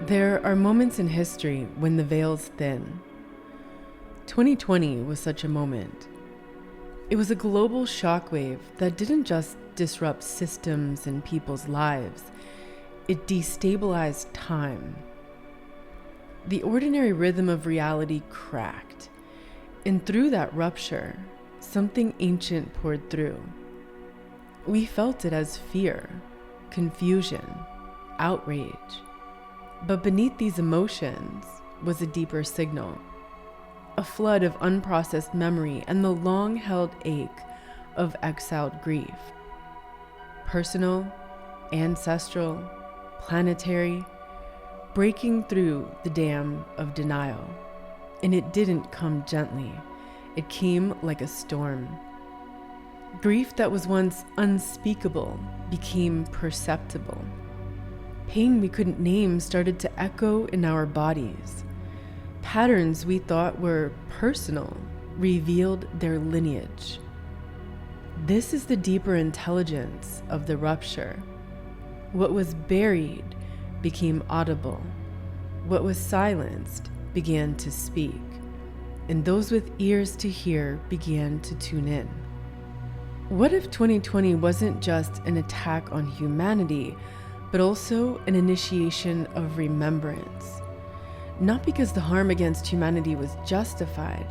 There are moments in history when the veil's thin. 2020 was such a moment. It was a global shockwave that didn't just disrupt systems and people's lives, it destabilized time. The ordinary rhythm of reality cracked, and through that rupture, something ancient poured through. We felt it as fear, confusion, outrage. But beneath these emotions was a deeper signal, a flood of unprocessed memory and the long-held ache of exiled grief. Personal, ancestral, planetary, breaking through the dam of denial. And it didn't come gently. It came like a storm. Grief that was once unspeakable became perceptible. Pain we couldn't name started to echo in our bodies. Patterns we thought were personal revealed their lineage. This is the deeper intelligence of the rupture. What was buried became audible. What was silenced began to speak. And those with ears to hear began to tune in. What if 2020 wasn't just an attack on humanity, but also an initiation of remembrance? Not because the harm against humanity was justified,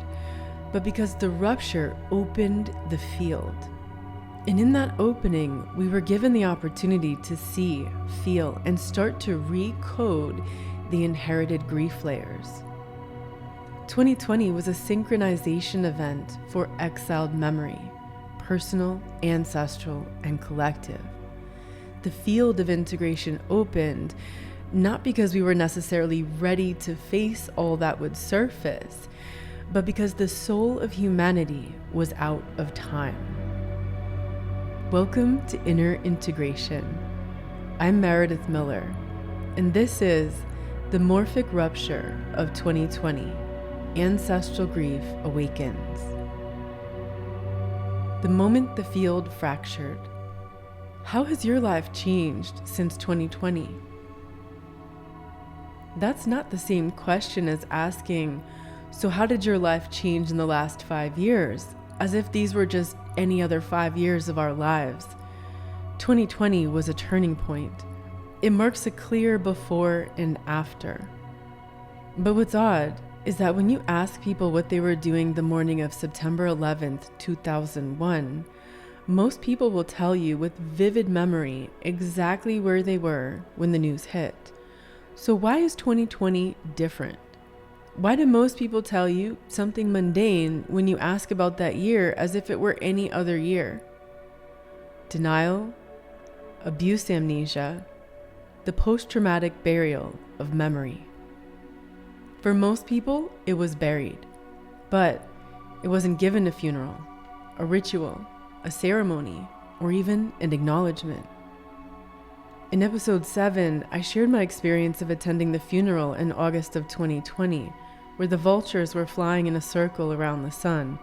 but because the rupture opened the field. And in that opening, we were given the opportunity to see, feel, and start to recode the inherited grief layers. 2020 was a synchronization event for exiled memory, personal, ancestral, and collective. The field of integration opened, not because we were necessarily ready to face all that would surface, but because the soul of humanity was out of time. Welcome to Inner Integration. I'm Meredith Miller, and this is the Morphic Rupture of 2020, Ancestral Grief Awakens. The moment the field fractured. How has your life changed since 2020? That's not the same question as asking, so how did your life change in the last 5 years? As if these were just any other 5 years of our lives. 2020 was a turning point. It marks a clear before and after. But what's odd is that when you ask people what they were doing the morning of September 11th, 2001, most people will tell you with vivid memory exactly where they were when the news hit. So why is 2020 different? Why do most people tell you something mundane when you ask about that year as if it were any other year? Denial, abuse amnesia, the post-traumatic burial of memory. For most people, it was buried, but it wasn't given a funeral, a ritual, a ceremony, or even an acknowledgement. In episode 7, I shared my experience of attending the funeral in August of 2020, where the vultures were flying in a circle around the sun,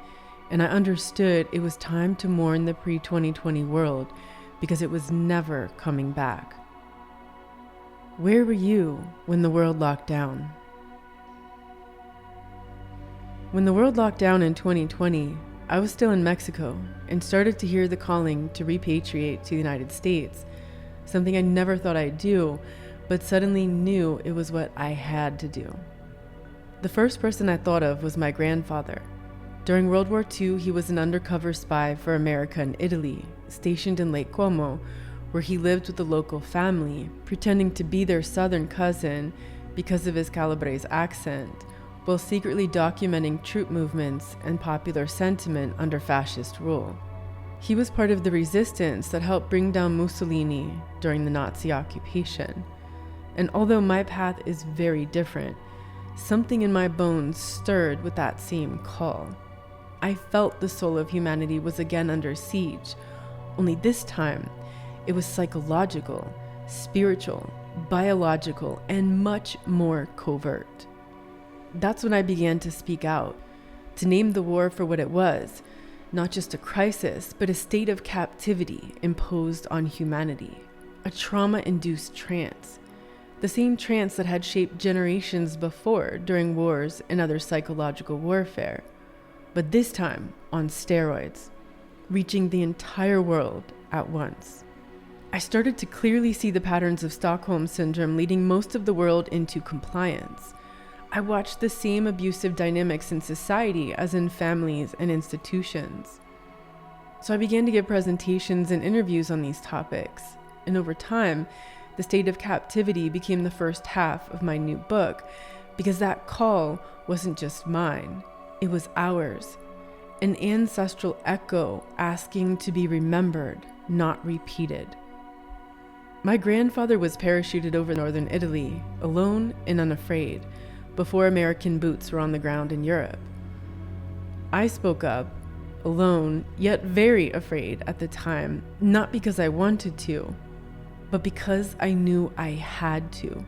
and I understood it was time to mourn the pre-2020 world because it was never coming back. Where were you when the world locked down? When the world locked down in 2020, I was still in Mexico and started to hear the calling to repatriate to the United States, something I never thought I'd do, but suddenly knew it was what I had to do. The first person I thought of was my grandfather. During World War II, he was an undercover spy for America in Italy, stationed in Lake Como, where he lived with a local family, pretending to be their southern cousin because of his Calabrese accent, while secretly documenting troop movements and popular sentiment under fascist rule. He was part of the resistance that helped bring down Mussolini during the Nazi occupation. And although my path is very different, something in my bones stirred with that same call. I felt the soul of humanity was again under siege, only this time it was psychological, spiritual, biological, and much more covert. That's when I began to speak out, to name the war for what it was, not just a crisis, but a state of captivity imposed on humanity, a trauma-induced trance. the same trance that had shaped generations before during wars and other psychological warfare, but this time on steroids, reaching the entire world at once. I started to clearly see the patterns of Stockholm Syndrome leading most of the world into compliance. I watched the same abusive dynamics in society as in families and institutions. So I began to give presentations and interviews on these topics, and over time, the state of captivity became the first half of my new book, because that call wasn't just mine, it was ours. An ancestral echo asking to be remembered, not repeated. My grandfather was parachuted over northern Italy, alone and unafraid, before American boots were on the ground in Europe. I spoke up, alone, yet very afraid at the time, not because I wanted to, but because I knew I had to.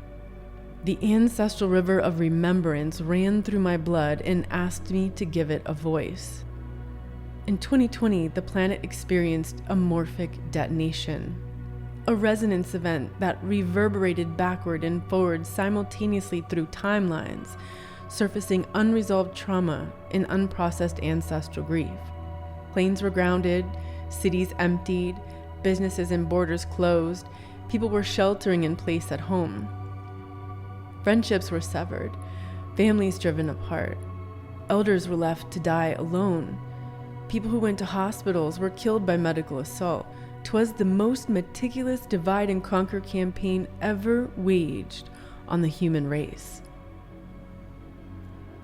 The ancestral river of remembrance ran through my blood and asked me to give it a voice. In 2020, the planet experienced a morphic detonation, a resonance event that reverberated backward and forward simultaneously through timelines, surfacing unresolved trauma and unprocessed ancestral grief. Planes were grounded, cities emptied, businesses and borders closed, people were sheltering in place at home. Friendships were severed, families driven apart. Elders were left to die alone. People who went to hospitals were killed by medical assault. 'Twas the most meticulous divide and conquer campaign ever waged on the human race.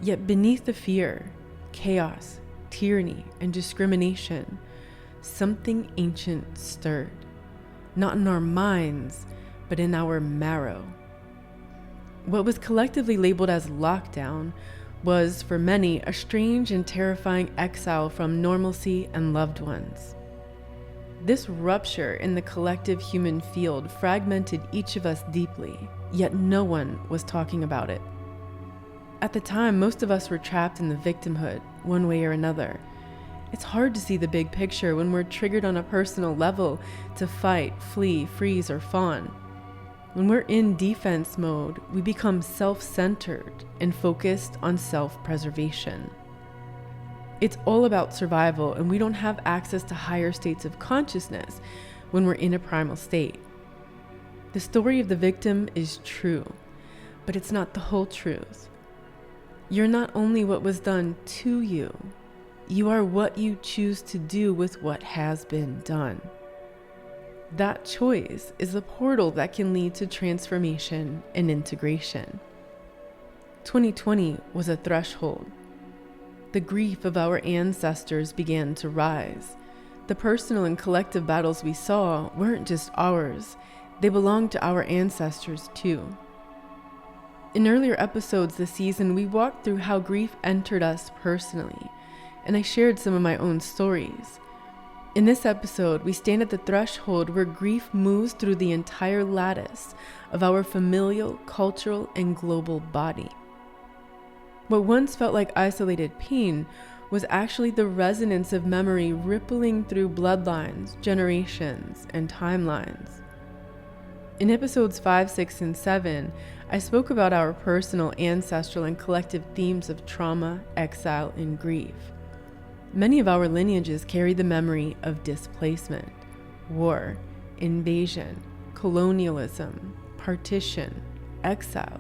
Yet beneath the fear, chaos, tyranny, and discrimination, something ancient stirred. Not in our minds, but in our marrow. What was collectively labeled as lockdown was, for many, a strange and terrifying exile from normalcy and loved ones. This rupture in the collective human field fragmented each of us deeply, yet no one was talking about it. At the time, most of us were trapped in the victimhood, one way or another. It's hard to see the big picture when we're triggered on a personal level to fight, flee, freeze, or fawn. When we're in defense mode, we become self-centered and focused on self-preservation. It's all about survival, and we don't have access to higher states of consciousness when we're in a primal state. The story of the victim is true, but it's not the whole truth. You're not only what was done to you, you are what you choose to do with what has been done. That choice is the portal that can lead to transformation and integration. 2020 was a threshold. The grief of our ancestors began to rise. The personal and collective battles we saw weren't just ours, they belonged to our ancestors too. In earlier episodes this season, we walked through how grief entered us personally, and I shared some of my own stories. In this episode, we stand at the threshold where grief moves through the entire lattice of our familial, cultural, and global body. What once felt like isolated pain was actually the resonance of memory rippling through bloodlines, generations, and timelines. In episodes 5, 6, and 7, I spoke about our personal, ancestral, and collective themes of trauma, exile, and grief. Many of our lineages carry the memory of displacement, war, invasion, colonialism, partition, exile,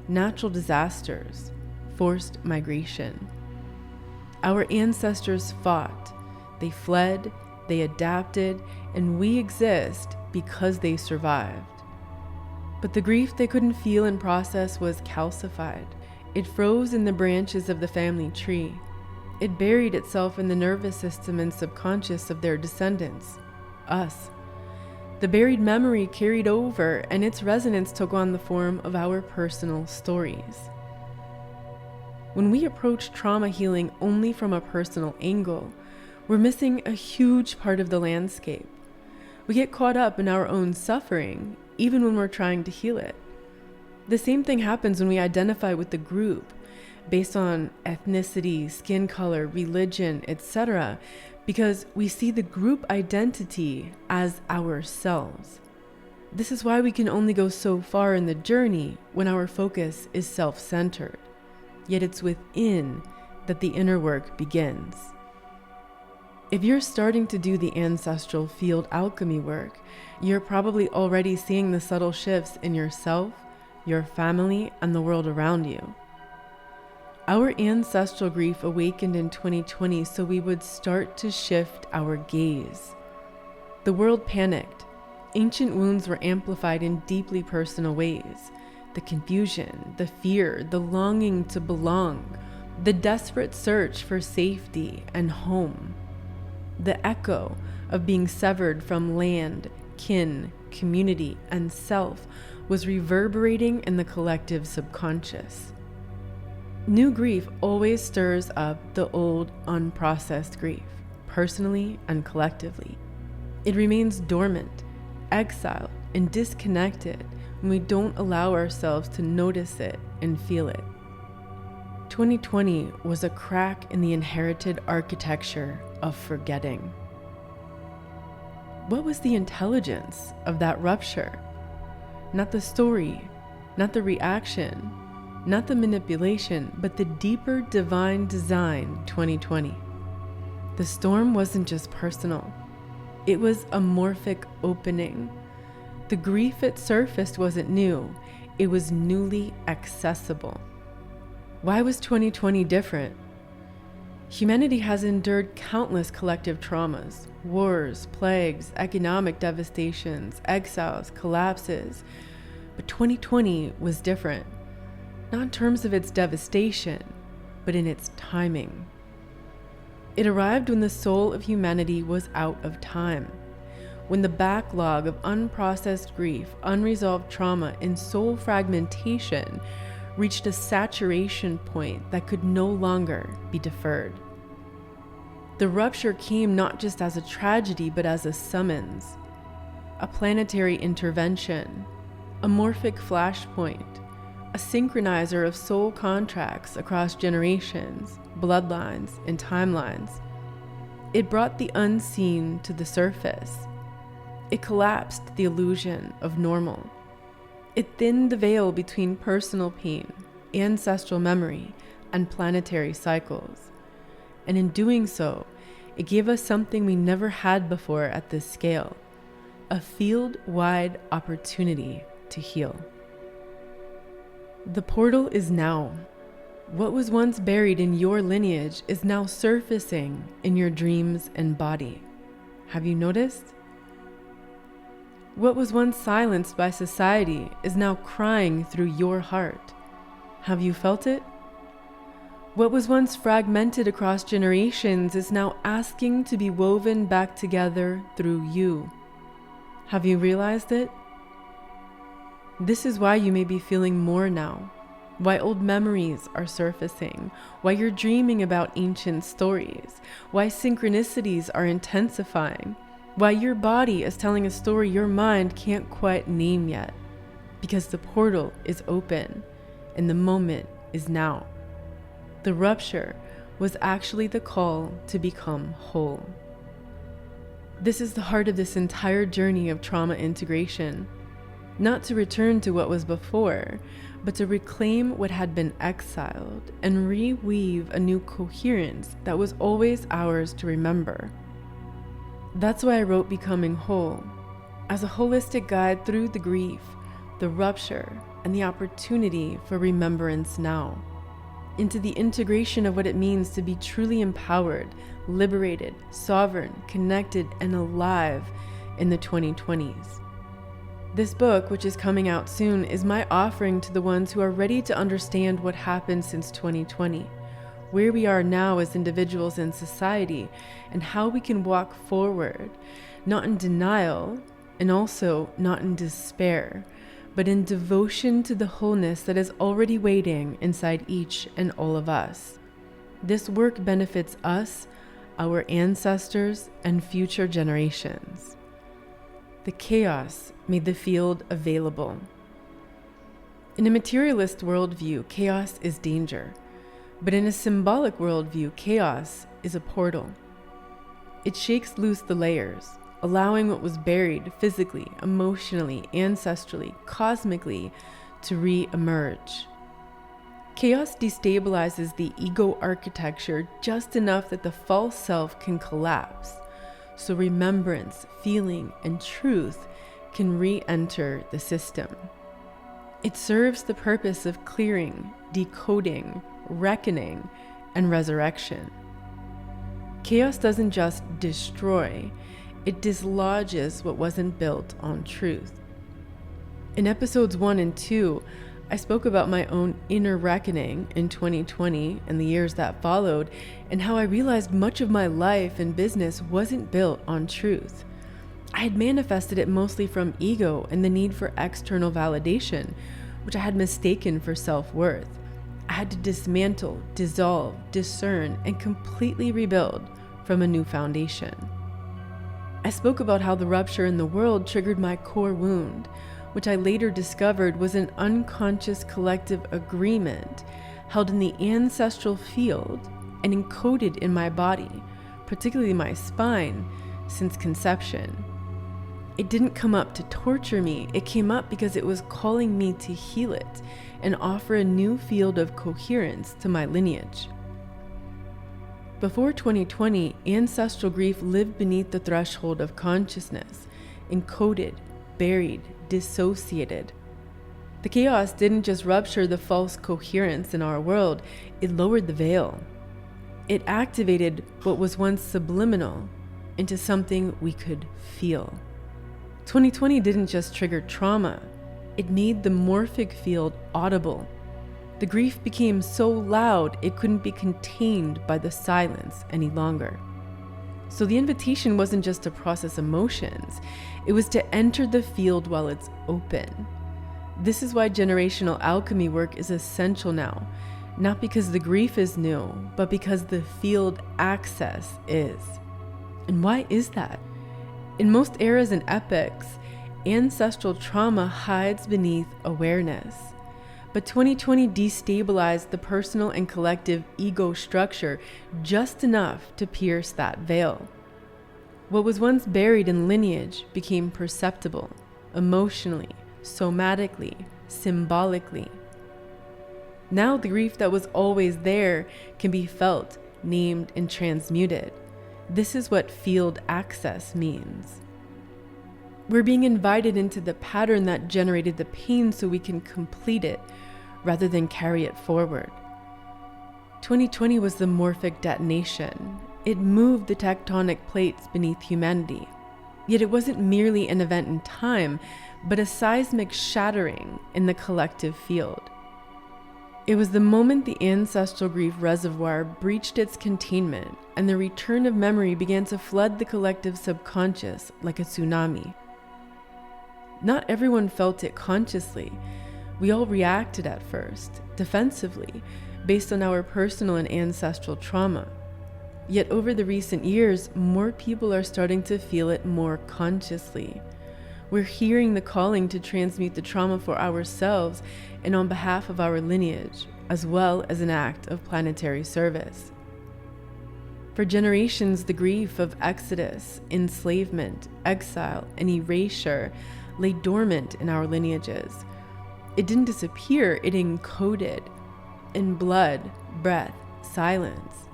natural disasters, forced migration. Our ancestors fought, they fled, they adapted, and we exist because they survived. But the grief they couldn't feel and process was calcified. It froze in the branches of the family tree. It buried itself in the nervous system and subconscious of their descendants, us. The buried memory carried over, and its resonance took on the form of our personal stories. When we approach trauma healing only from a personal angle, we're missing a huge part of the landscape. We get caught up in our own suffering, even when we're trying to heal it. The same thing happens when we identify with the group, based on ethnicity, skin color, religion, etc., because we see the group identity as ourselves. This is why we can only go so far in the journey when our focus is self-centered. Yet it's within that the inner work begins. If you're starting to do the ancestral field alchemy work, you're probably already seeing the subtle shifts in yourself, your family, and the world around you. Our ancestral grief awakened in 2020 so we would start to shift our gaze. The world panicked. Ancient wounds were amplified in deeply personal ways. The confusion, the fear, the longing to belong, the desperate search for safety and home. The echo of being severed from land, kin, community, and self was reverberating in the collective subconscious. New grief always stirs up the old, unprocessed grief, personally and collectively. It remains dormant, exiled, and disconnected when we don't allow ourselves to notice it and feel it. 2020 was a crack in the inherited architecture of forgetting. What was the intelligence of that rupture? Not the story, not the reaction, not the manipulation, but the deeper divine design 2020. The storm wasn't just personal. It was a morphic opening. The grief it surfaced wasn't new. It was newly accessible. Why was 2020 different? Humanity has endured countless collective traumas, wars, plagues, economic devastations, exiles, collapses. But 2020 was different. Not in terms of its devastation, but in its timing. It arrived when the soul of humanity was out of time, when the backlog of unprocessed grief, unresolved trauma, and soul fragmentation reached a saturation point that could no longer be deferred. The rupture came not just as a tragedy, but as a summons, a planetary intervention, a morphic flashpoint, a synchronizer of soul contracts across generations, bloodlines, and timelines. It brought the unseen to the surface. It collapsed the illusion of normal. It thinned the veil between personal pain, ancestral memory, and planetary cycles. And in doing so, it gave us something we never had before at this scale, a field-wide opportunity to heal. The portal is now. What was once buried in your lineage is now surfacing in your dreams and body. Have you noticed? What was once silenced by society is now crying through your heart. Have you felt it? What was once fragmented across generations is now asking to be woven back together through you. Have you realized it? This is why you may be feeling more now, why old memories are surfacing, why you're dreaming about ancient stories, why synchronicities are intensifying, why your body is telling a story your mind can't quite name yet, because the portal is open and the moment is now. The rupture was actually the call to become whole. This is the heart of this entire journey of trauma integration. Not to return to what was before, but to reclaim what had been exiled and reweave a new coherence that was always ours to remember. That's why I wrote Becoming Whole, as a holistic guide through the grief, the rupture, and the opportunity for remembrance now, into the integration of what it means to be truly empowered, liberated, sovereign, connected, and alive in the 2020s. This book, which is coming out soon, is my offering to the ones who are ready to understand what happened since 2020, where we are now as individuals in society, and how we can walk forward, not in denial, and also not in despair, but in devotion to the wholeness that is already waiting inside each and all of us. This work benefits us, our ancestors, and future generations. The chaos made the field available. In a materialist worldview, chaos is danger, but in a symbolic worldview, chaos is a portal. It shakes loose the layers, allowing what was buried physically, emotionally, ancestrally, cosmically to re-emerge. Chaos destabilizes the ego architecture just enough that the false self can collapse, so remembrance, feeling, and truth can re-enter the system. It serves the purpose of clearing, decoding, reckoning, and resurrection. Chaos doesn't just destroy, it dislodges what wasn't built on truth. In episodes 1 and 2, I spoke about my own inner reckoning in 2020 and the years that followed, and how I realized much of my life and business wasn't built on truth. I had manifested it mostly from ego and the need for external validation, which I had mistaken for self-worth. I had to dismantle, dissolve, discern, and completely rebuild from a new foundation. I spoke about how the rupture in the world triggered my core wound, which I later discovered was an unconscious collective agreement held in the ancestral field and encoded in my body, particularly my spine, since conception. It didn't come up to torture me, it came up because it was calling me to heal it and offer a new field of coherence to my lineage. Before 2020, ancestral grief lived beneath the threshold of consciousness, encoded, buried, dissociated. The chaos didn't just rupture the false coherence in our world, it lowered the veil. It activated what was once subliminal into something we could feel. 2020 didn't just trigger trauma, it made the morphic field audible. The grief became so loud it couldn't be contained by the silence any longer. So the invitation wasn't just to process emotions, it was to enter the field while it's open. This is why generational alchemy work is essential now, not because the grief is new, but because the field access is. And why is that? In most eras and epochs, ancestral trauma hides beneath awareness. But 2020 destabilized the personal and collective ego structure just enough to pierce that veil. What was once buried in lineage became perceptible, emotionally, somatically, symbolically. Now the grief that was always there can be felt, named, and transmuted. This is what field access means. We're being invited into the pattern that generated the pain so we can complete it rather than carry it forward. 2020 was the morphic detonation. It moved the tectonic plates beneath humanity. Yet it wasn't merely an event in time, but a seismic shattering in the collective field. It was the moment the ancestral grief reservoir breached its containment and the return of memory began to flood the collective subconscious like a tsunami. Not everyone felt it consciously. We all reacted at first, defensively, based on our personal and ancestral trauma. Yet over the recent years, more people are starting to feel it more consciously. We're hearing the calling to transmute the trauma for ourselves and on behalf of our lineage, as well as an act of planetary service. For generations, the grief of exodus, enslavement, exile, and erasure lay dormant in our lineages. It didn't disappear, it encoded in blood, breath, silence.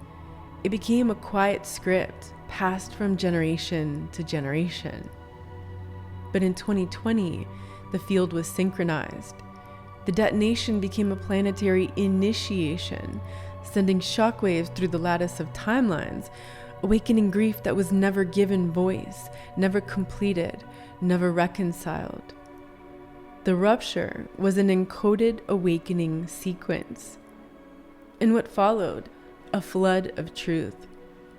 It became a quiet script passed from generation to generation. But in 2020, the field was synchronized. The detonation became a planetary initiation, sending shockwaves through the lattice of timelines, awakening grief that was never given voice, never completed, never reconciled. The rupture was an encoded awakening sequence. In what followed, a flood of truth.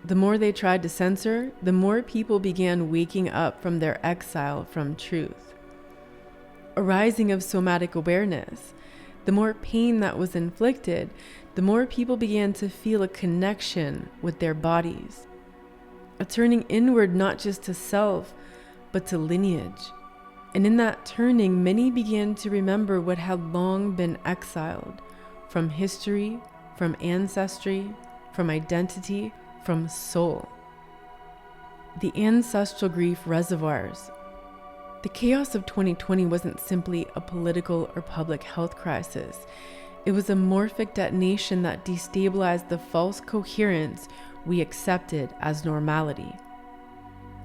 The more they tried to censor, the more people began waking up from their exile from truth. A rising of somatic awareness. The more pain that was inflicted, the more people began to feel a connection with their bodies. A turning inward not just to self, but to lineage. And in that turning, many began to remember what had long been exiled from history, from ancestry, from identity, from soul. the ancestral grief reservoirs. The chaos of 2020 wasn't simply a political or public health crisis. It was a morphic detonation that destabilized the false coherence we accepted as normality.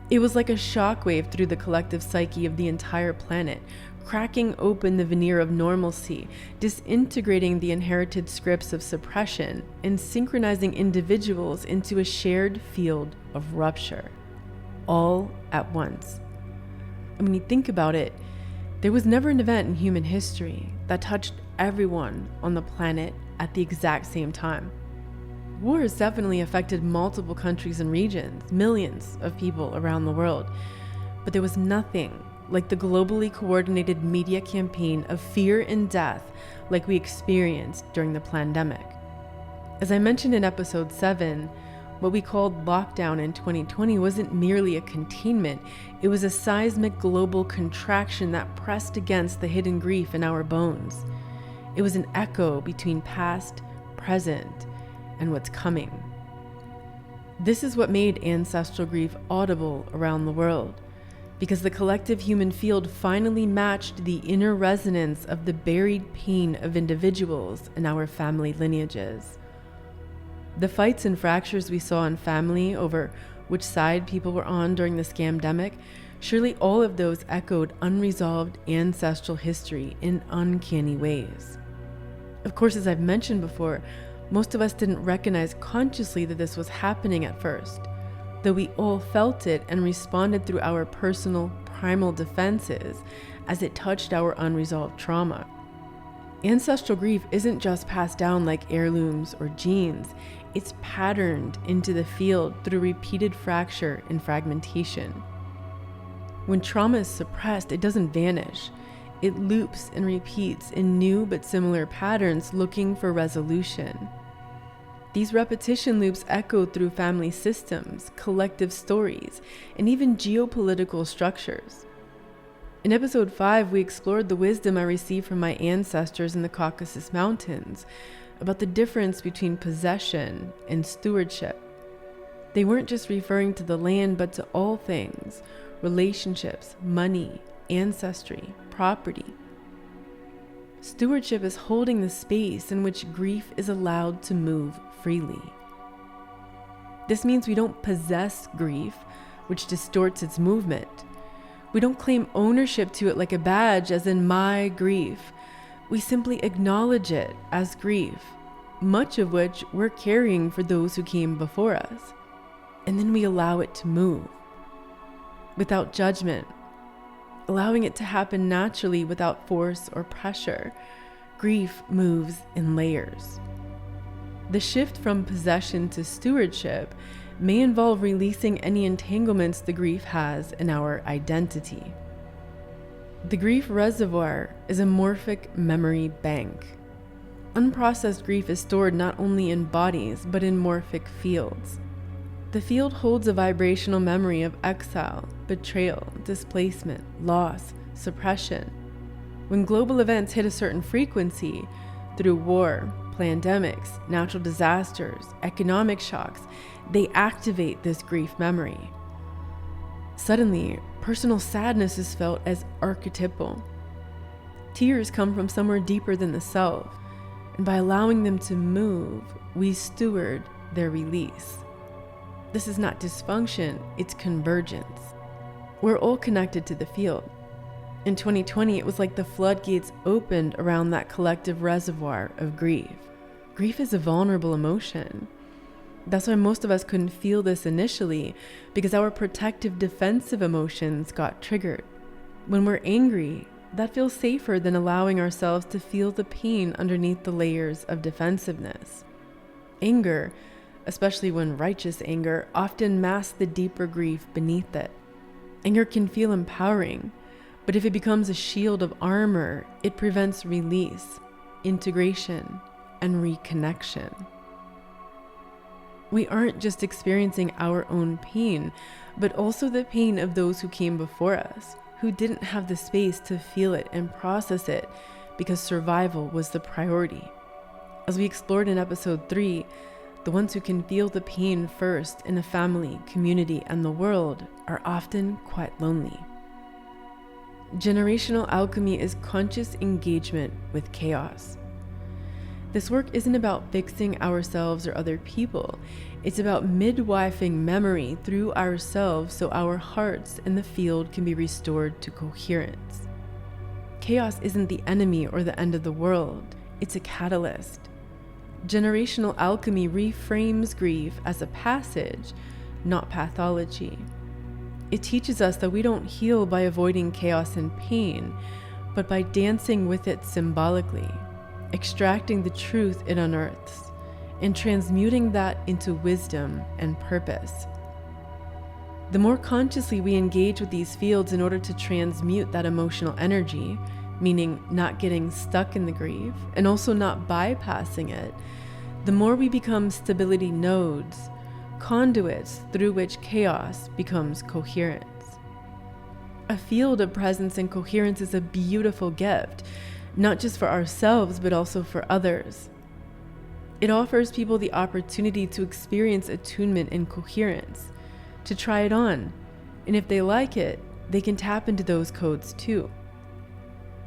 It was like a shockwave through the collective psyche of the entire planet, cracking open the veneer of normalcy, disintegrating the inherited scripts of suppression, and synchronizing individuals into a shared field of rupture, all at once. And when you think about it, there was never an event in human history that touched everyone on the planet at the exact same time. War has definitely affected multiple countries and regions, millions of people around the world, but there was nothing like the globally coordinated media campaign of fear and death like we experienced during the pandemic. As I mentioned in episode 7, what we called lockdown in 2020 wasn't merely a containment, it was a seismic global contraction that pressed against the hidden grief in our bones. It was an echo between past, present, and what's coming. This is what made ancestral grief audible around the world, because the collective human field finally matched the inner resonance of the buried pain of individuals in our family lineages. The fights and fractures we saw in family over which side people were on during the scamdemic, surely all of those echoed unresolved ancestral history in uncanny ways. Of course, as I've mentioned before, most of us didn't recognize consciously that this was happening at first, though we all felt it and responded through our personal primal defenses as it touched our unresolved trauma. Ancestral grief isn't just passed down like heirlooms or genes, it's patterned into the field through repeated fracture and fragmentation. When trauma is suppressed, it doesn't vanish. It loops and repeats in new but similar patterns looking for resolution. These repetition loops echo through family systems, collective stories, and even geopolitical structures. In episode 5, we explored the wisdom I received from my ancestors in the Caucasus Mountains about the difference between possession and stewardship. They weren't just referring to the land, but to all things: relationships, money, ancestry, property. Stewardship is holding the space in which grief is allowed to move freely. This means we don't possess grief, which distorts its movement. We don't claim ownership to it like a badge, as in my grief. We simply acknowledge it as grief, much of which we're carrying for those who came before us. And then we allow it to move, without judgment, allowing it to happen naturally without force or pressure. Grief moves in layers. The shift from possession to stewardship may involve releasing any entanglements the grief has in our identity. The grief reservoir is a morphic memory bank. Unprocessed grief is stored not only in bodies, but in morphic fields. The field holds a vibrational memory of exile, betrayal, displacement, loss, suppression. When global events hit a certain frequency, through war, pandemics, natural disasters, economic shocks, they activate this grief memory. Suddenly, personal sadness is felt as archetypal. Tears come from somewhere deeper than the self, and by allowing them to move, we steward their release. This is not dysfunction, it's convergence. We're all connected to the field. In 2020, it was like the floodgates opened around that collective reservoir of grief. Grief is a vulnerable emotion. That's why most of us couldn't feel this initially, because our protective defensive emotions got triggered. When we're angry, that feels safer than allowing ourselves to feel the pain underneath the layers of defensiveness. Anger, especially when righteous anger, often masks the deeper grief beneath it. Anger can feel empowering, but if it becomes a shield of armor, it prevents release, integration, and reconnection. We aren't just experiencing our own pain, but also the pain of those who came before us, who didn't have the space to feel it and process it because survival was the priority. As we explored in episode 3, the ones who can feel the pain first in a family, community, and the world, are often quite lonely. Generational alchemy is conscious engagement with chaos. This work isn't about fixing ourselves or other people. It's about midwifing memory through ourselves so our hearts and the field can be restored to coherence. Chaos isn't the enemy or the end of the world. It's a catalyst. Generational alchemy reframes grief as a passage, not pathology. It teaches us that we don't heal by avoiding chaos and pain, but by dancing with it symbolically, extracting the truth it unearths, and transmuting that into wisdom and purpose. The more consciously we engage with these fields in order to transmute that emotional energy, meaning not getting stuck in the grief and also not bypassing it, the more we become stability nodes, conduits through which chaos becomes coherence. A field of presence and coherence is a beautiful gift, not just for ourselves, but also for others. It offers people the opportunity to experience attunement and coherence, to try it on, and if they like it, they can tap into those codes too.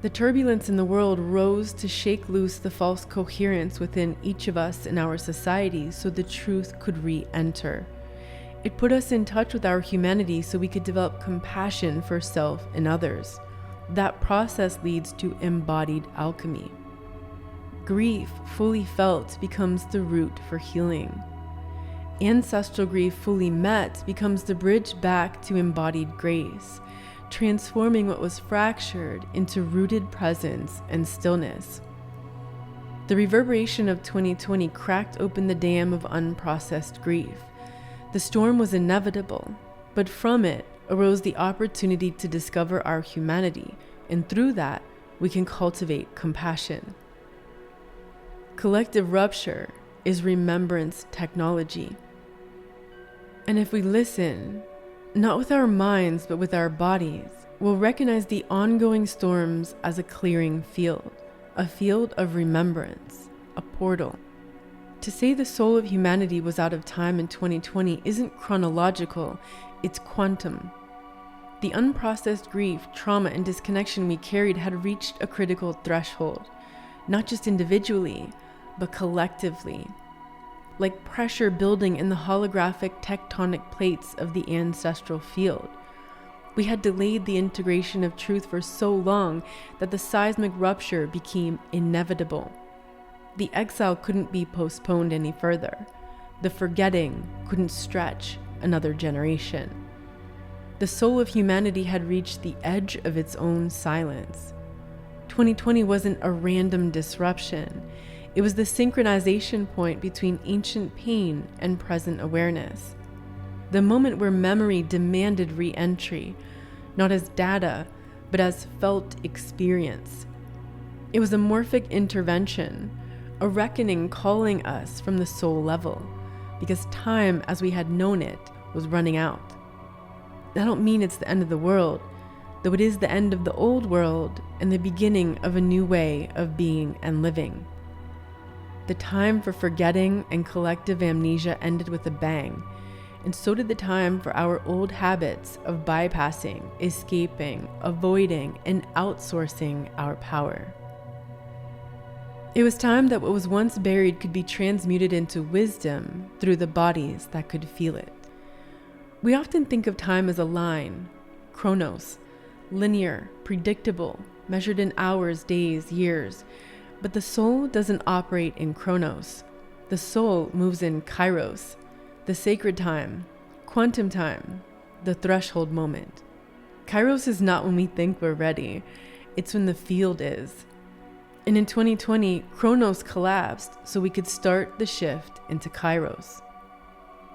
The turbulence in the world rose to shake loose the false coherence within each of us in our society so the truth could re-enter. It put us in touch with our humanity so we could develop compassion for self and others. That process leads to embodied alchemy. Grief, fully felt, becomes the root for healing. Ancestral grief, fully met, becomes the bridge back to embodied grace, transforming what was fractured into rooted presence and stillness. The reverberation of 2020 cracked open the dam of unprocessed grief. The storm was inevitable, but from it arose the opportunity to discover our humanity, and through that, we can cultivate compassion. Collective rupture is remembrance technology. And if we listen, not with our minds, but with our bodies, we'll recognize the ongoing storms as a clearing field, a field of remembrance, a portal. To say the soul of humanity was out of time in 2020 isn't chronological, it's quantum. The unprocessed grief, trauma, and disconnection we carried had reached a critical threshold, not just individually, but collectively. Like pressure building in the holographic tectonic plates of the ancestral field. We had delayed the integration of truth for so long that the seismic rupture became inevitable. The exile couldn't be postponed any further. The forgetting couldn't stretch another generation. The soul of humanity had reached the edge of its own silence. 2020 wasn't a random disruption. It was the synchronization point between ancient pain and present awareness. The moment where memory demanded re-entry, not as data, but as felt experience. It was a morphic intervention, a reckoning calling us from the soul level, because time as we had known it was running out. I don't mean it's the end of the world, though it is the end of the old world and the beginning of a new way of being and living. The time for forgetting and collective amnesia ended with a bang, and so did the time for our old habits of bypassing, escaping, avoiding, and outsourcing our power. It was time that what was once buried could be transmuted into wisdom through the bodies that could feel it. We often think of time as a line, Kronos, linear, predictable, measured in hours, days, years. But the soul doesn't operate in Kronos. The soul moves in Kairos, the sacred time, quantum time, the threshold moment. Kairos is not when we think we're ready. It's when the field is. And in 2020, Kronos collapsed so we could start the shift into Kairos.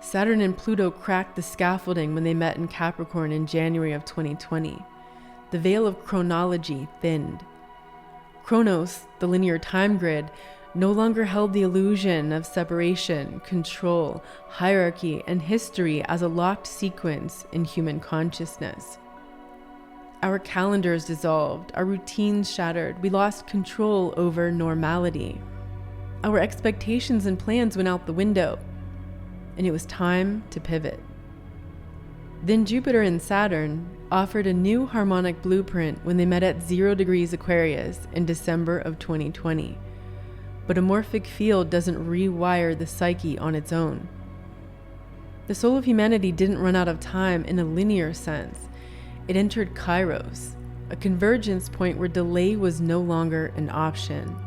Saturn and Pluto cracked the scaffolding when they met in Capricorn in January of 2020. The veil of chronology thinned. Kronos, the linear time grid, no longer held the illusion of separation, control, hierarchy, and history as a locked sequence in human consciousness. Our calendars dissolved, our routines shattered, we lost control over normality. Our expectations and plans went out the window. and it was time to pivot. Then Jupiter and Saturn offered a new harmonic blueprint when they met at 0 degrees Aquarius in December of 2020. But a morphic field doesn't rewire the psyche on its own. The soul of humanity didn't run out of time in a linear sense. It entered Kairos, a convergence point where delay was no longer an option.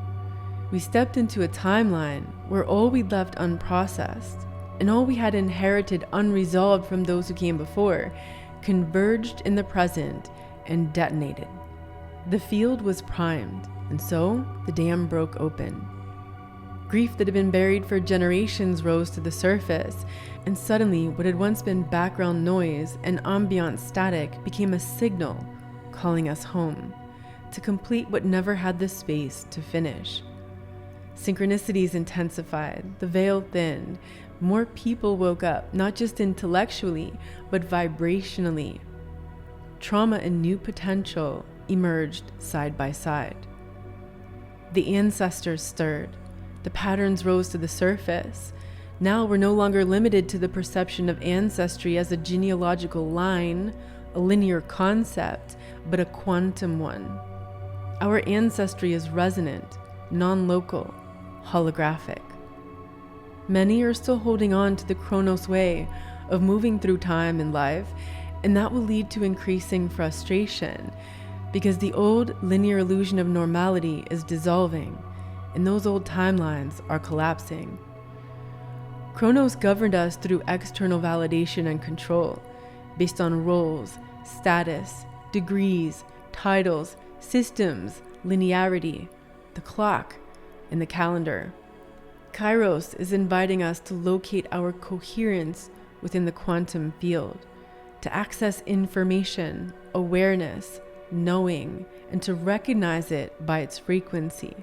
We stepped into a timeline where all we left unprocessed and all we had inherited unresolved from those who came before converged in the present and detonated. The field was primed, and so the dam broke open. Grief that had been buried for generations rose to the surface, and suddenly what had once been background noise and ambient static became a signal calling us home, to complete what never had the space to finish. Synchronicities intensified, the veil thinned, more people woke up, not just intellectually, but vibrationally. Trauma and new potential emerged side by side. The ancestors stirred. The patterns rose to the surface. Now we're no longer limited to the perception of ancestry as a genealogical line, a linear concept, but a quantum one. Our ancestry is resonant, non-local, holographic. Many are still holding on to the Kronos way of moving through time and life, and that will lead to increasing frustration because the old linear illusion of normality is dissolving and those old timelines are collapsing. Kronos governed us through external validation and control based on roles, status, degrees, titles, systems, linearity, the clock, and the calendar. Kairos is inviting us to locate our coherence within the quantum field, to access information, awareness, knowing, and to recognize it by its frequency.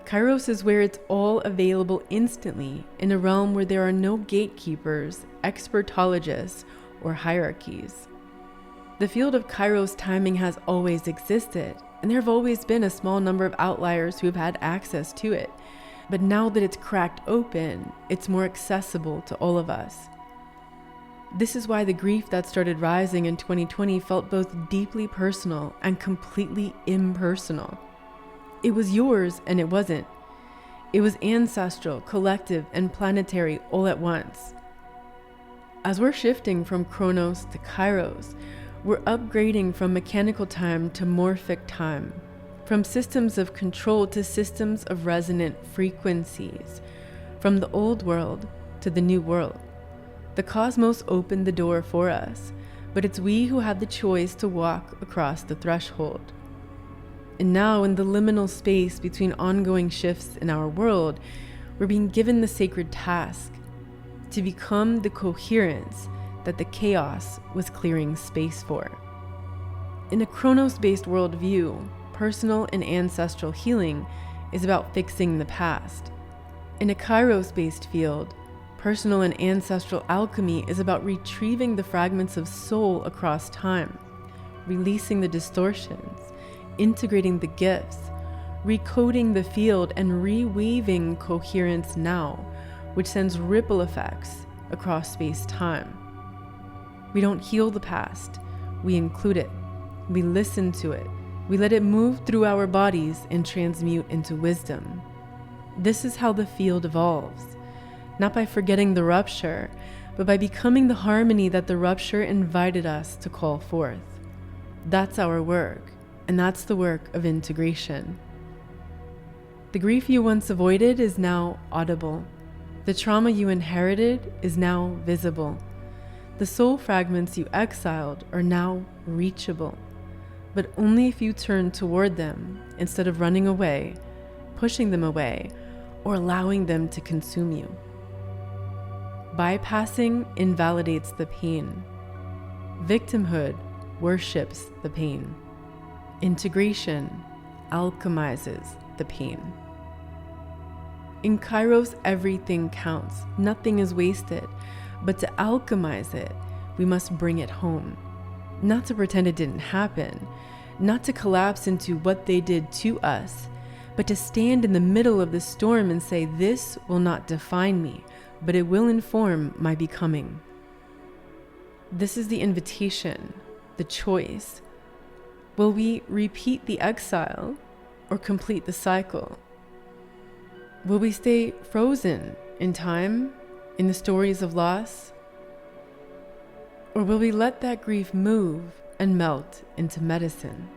Kairos is where it's all available instantly in a realm where there are no gatekeepers, expertologists, or hierarchies. The field of Kairos timing has always existed, and there have always been a small number of outliers who have had access to it. But now that it's cracked open, it's more accessible to all of us. This is why the grief that started rising in 2020 felt both deeply personal and completely impersonal. It was yours and it wasn't. It was ancestral, collective, and planetary all at once. As we're shifting from Kronos to Kairos, we're upgrading from mechanical time to morphic time, from systems of control to systems of resonant frequencies, from the old world to the new world. The cosmos opened the door for us, but it's we who have the choice to walk across the threshold. And now, in the liminal space between ongoing shifts in our world, we're being given the sacred task to become the coherence that the chaos was clearing space for. In a Kronos-based worldview, personal and ancestral healing is about fixing the past. In a Kairos-based field, personal and ancestral alchemy is about retrieving the fragments of soul across time, releasing the distortions, integrating the gifts, recoding the field, and reweaving coherence now, which sends ripple effects across space-time. We don't heal the past, we include it, we listen to it, we let it move through our bodies and transmute into wisdom. This is how the field evolves, not by forgetting the rupture, but by becoming the harmony that the rupture invited us to call forth. That's our work, and that's the work of integration. The grief you once avoided is now audible. The trauma you inherited is now visible. The soul fragments you exiled are now reachable, but only if you turn toward them instead of running away, pushing them away, or allowing them to consume you. Bypassing invalidates the pain. Victimhood worships the pain. Integration alchemizes the pain. In Kairos, everything counts. Nothing is wasted. But to alchemize it, we must bring it home. Not to pretend it didn't happen. Not to collapse into what they did to us, but to stand in the middle of the storm and say, this will not define me. but it will inform my becoming. This is the invitation, the choice. Will we repeat the exile or complete the cycle? Will we stay frozen in time, in the stories of loss? Or will we let that grief move and melt into medicine?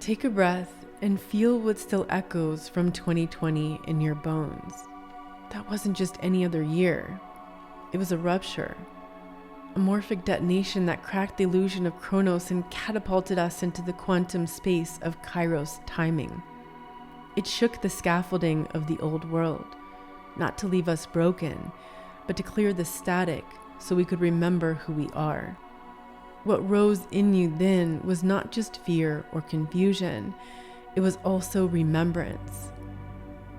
Take a breath and feel what still echoes from 2020 in your bones. That wasn't just any other year. It was a rupture, a morphic detonation that cracked the illusion of Kronos and catapulted us into the quantum space of Kairos timing. It shook the scaffolding of the old world, not to leave us broken, but to clear the static so we could remember who we are. What rose in you then was not just fear or confusion, it was also remembrance.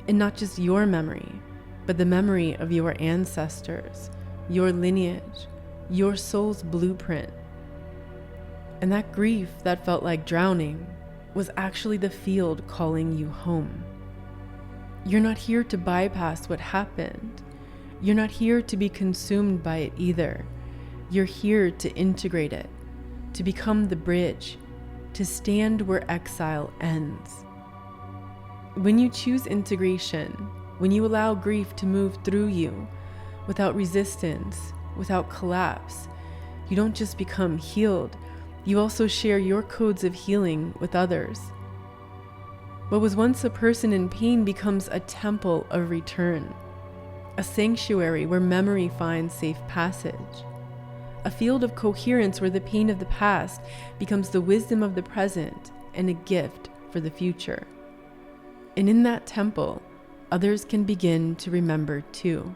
And not just your memory, but the memory of your ancestors, your lineage, your soul's blueprint. And that grief that felt like drowning was actually the field calling you home. You're not here to bypass what happened. You're not here to be consumed by it either. You're here to integrate it, to become the bridge, to stand where exile ends. When you choose integration, when you allow grief to move through you without resistance, without collapse, you don't just become healed, you also share your codes of healing with others. What was once a person in pain becomes a temple of return, a sanctuary where memory finds safe passage, a field of coherence where the pain of the past becomes the wisdom of the present and a gift for the future. And in that temple, others can begin to remember too,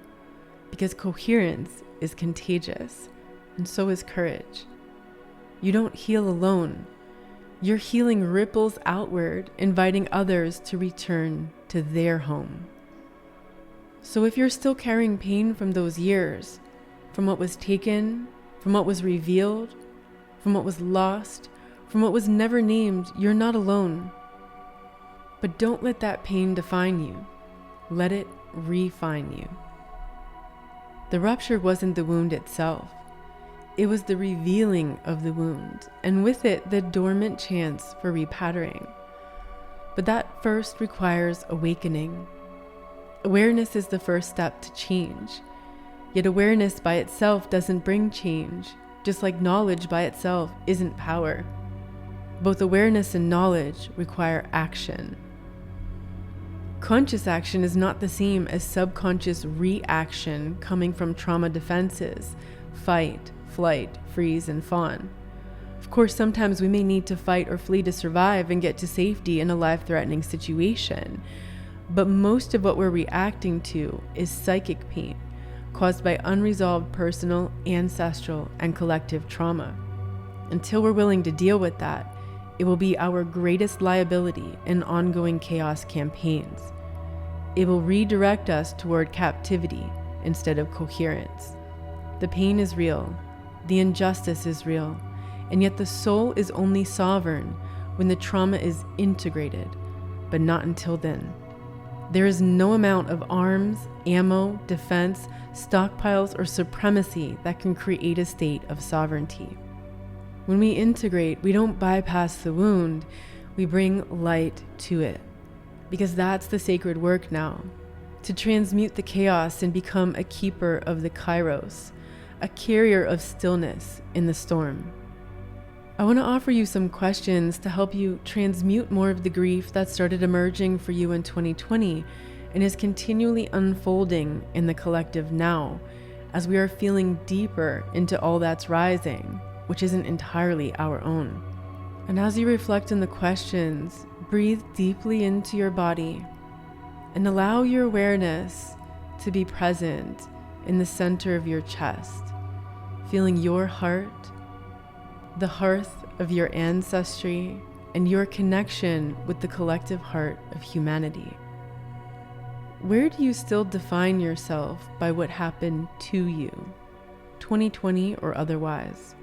because coherence is contagious, and so is courage. You don't heal alone. Your healing ripples outward, inviting others to return to their home. So if you're still carrying pain from those years, from what was taken, from what was revealed, from what was lost, from what was never named, you're not alone. But don't let that pain define you. Let it refine you. The rupture wasn't the wound itself. It was the revealing of the wound, and with it, the dormant chance for repatterning. But that first requires awakening. Awareness is the first step to change. Yet awareness by itself doesn't bring change, just like knowledge by itself isn't power. Both awareness and knowledge require action. Conscious action is not the same as subconscious reaction coming from trauma defenses, fight, flight, freeze, and fawn. Of course, sometimes we may need to fight or flee to survive and get to safety in a life-threatening situation. But most of what we're reacting to is psychic pain caused by unresolved personal, ancestral, and collective trauma. Until we're willing to deal with that, it will be our greatest liability in ongoing chaos campaigns. It will redirect us toward captivity instead of coherence. The pain is real. The injustice is real, and yet the soul is only sovereign when the trauma is integrated, but not until then. There is no amount of arms, ammo, defense, stockpiles, or supremacy that can create a state of sovereignty. When we integrate, we don't bypass the wound, we bring light to it, because that's the sacred work now, to transmute the chaos and become a keeper of the Kairos, a carrier of stillness in the storm. I want to offer you some questions to help you transmute more of the grief that started emerging for you in 2020 and is continually unfolding in the collective now, as we are feeling deeper into all that's rising, which isn't entirely our own. And as you reflect on the questions, breathe deeply into your body and allow your awareness to be present in the center of your chest, feeling your heart, the hearth of your ancestry, and your connection with the collective heart of humanity. Where do you still define yourself by what happened to you, 2020 or otherwise?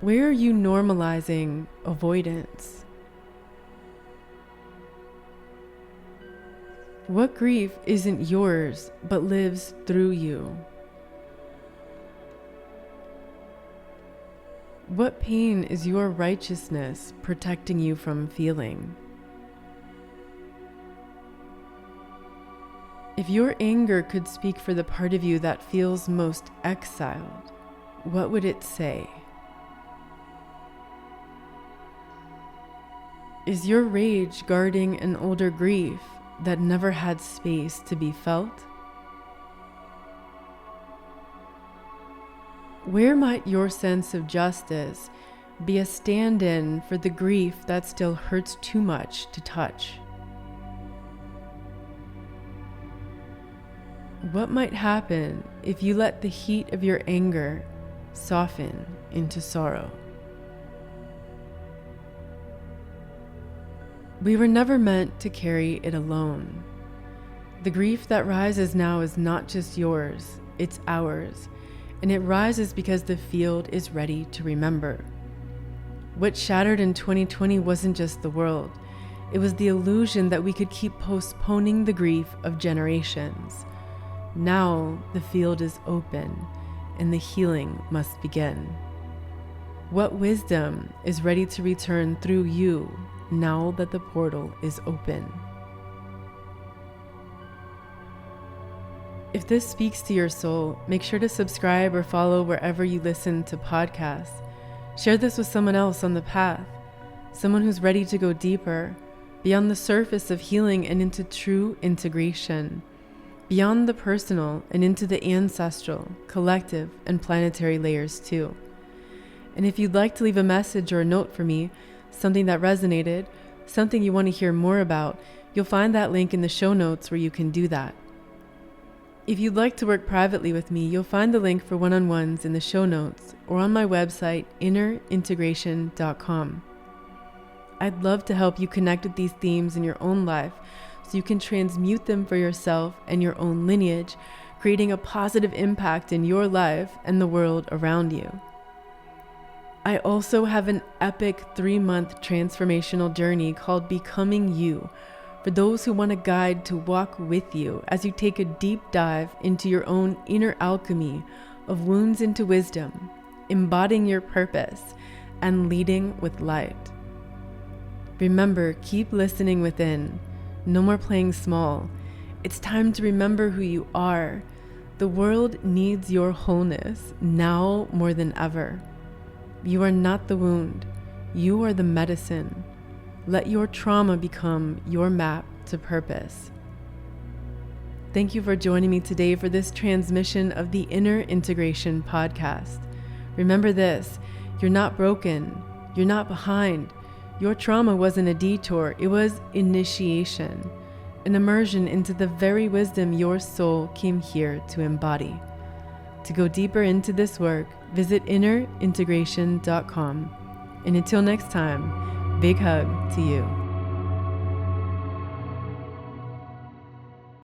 Where are you normalizing avoidance? What grief isn't yours but lives through you? What pain is your righteousness protecting you from feeling? If your anger could speak for the part of you that feels most exiled, what would it say? Is your rage guarding an older grief that never had space to be felt? Where might your sense of justice be a stand-in for the grief that still hurts too much to touch? What might happen if you let the heat of your anger soften into sorrow? We were never meant to carry it alone. The grief that rises now is not just yours, it's ours, and it rises because the field is ready to remember. What shattered in 2020 wasn't just the world, it was the illusion that we could keep postponing the grief of generations. Now the field is open, and the healing must begin. What wisdom is ready to return through you now that the portal is open? If this speaks to your soul, make sure to subscribe or follow wherever you listen to podcasts. Share this with someone else on the path, someone who's ready to go deeper, beyond the surface of healing and into true integration, beyond the personal and into the ancestral, collective, and planetary layers too. And if you'd like to leave a message or a note for me, something that resonated, something you want to hear more about, you'll find that link in the show notes where you can do that. If you'd like to work privately with me, you'll find the link for one-on-ones in the show notes or on my website, innerintegration.com. I'd love to help you connect with these themes in your own life so you can transmute them for yourself and your own lineage, creating a positive impact in your life and the world around you. I also have an epic 3-month transformational journey called Becoming You, for those who want a guide to walk with you as you take a deep dive into your own inner alchemy of wounds into wisdom, embodying your purpose, and leading with light. Remember, keep listening within. No more playing small. It's time to remember who you are. The world needs your wholeness now more than ever. You are not the wound. You are the medicine. Let your trauma become your map to purpose. Thank you for joining me today for this transmission of the Inner Integration podcast. Remember this, you're not broken. You're not behind. Your trauma wasn't a detour. It was initiation, an immersion into the very wisdom your soul came here to embody. To go deeper into this work, visit innerintegration.com. And until next time, big hug to you.